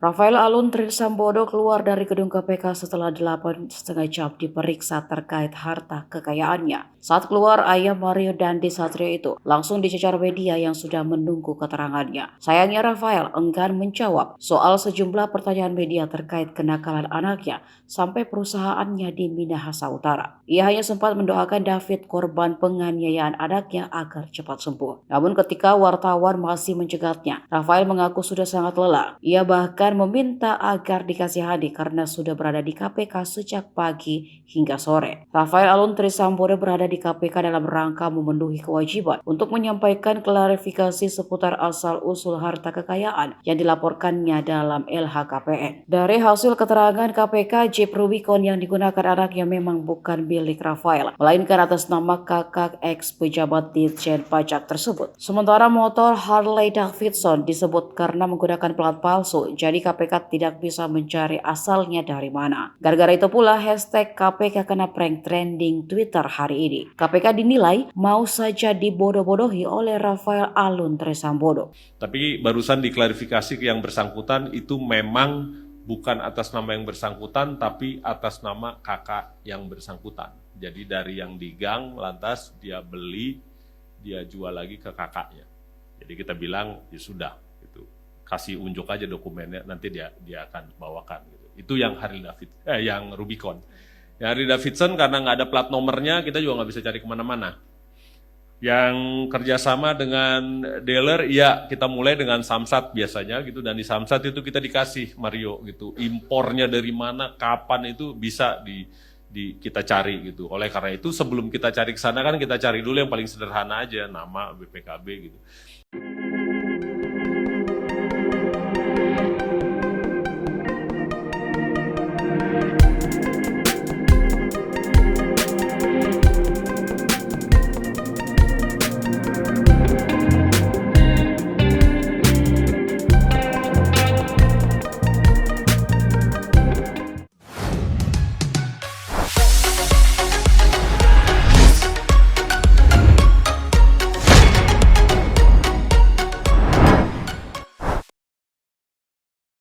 Rafael Alun Trisambodo keluar dari gedung KPK setelah 8,5 jam diperiksa terkait harta kekayaannya. Saat keluar, ayah Mario Dandi Satrio itu langsung dicecar media yang sudah menunggu keterangannya. Sayangnya Rafael enggan menjawab soal sejumlah pertanyaan media terkait kenakalan anaknya sampai perusahaannya di Minahasa Utara. Ia hanya sempat mendoakan David, korban penganiayaan anaknya, agar cepat sembuh. Namun ketika wartawan masih mencegatnya, Rafael mengaku sudah sangat lelah. Ia bahkan meminta agar dikasihani karena sudah berada di KPK sejak pagi hingga sore. Rafael Alun Trisambodo berada di KPK dalam rangka memenuhi kewajiban untuk menyampaikan klarifikasi seputar asal-usul harta kekayaan yang dilaporkannya dalam LHKPN. Dari hasil keterangan KPK, Jeep Rubicon yang digunakan anaknya memang bukan milik Rafael, melainkan atas nama kakak ex pejabat Ditjen Pajak tersebut. Sementara motor Harley Davidson disebut karena menggunakan plat palsu, jadi KPK tidak bisa mencari asalnya dari mana. Gara-gara itu pula hashtag KPK kena prank trending Twitter hari ini. KPK dinilai mau saja dibodoh-bodohi oleh Rafael Alun Trisambodo. Tapi barusan diklarifikasi ke yang bersangkutan itu memang bukan atas nama yang bersangkutan, tapi atas nama kakak yang bersangkutan. Jadi dari yang di gang, lantas dia beli, dia jual lagi ke kakaknya. Jadi kita bilang ya sudah, itu kasih unjuk aja dokumennya, nanti dia akan bawakan. Gitu. Itu yang yang Rubicon. Yang Harley Davidson karena nggak ada plat nomornya, kita juga nggak bisa cari kemana-mana. Yang kerjasama dengan dealer, ya kita mulai dengan Samsat biasanya gitu, dan di Samsat itu kita dikasih Mario gitu, impornya dari mana, kapan itu bisa kita cari gitu. Oleh karena itu sebelum kita cari ke sana kan kita cari dulu yang paling sederhana aja, nama BPKB gitu.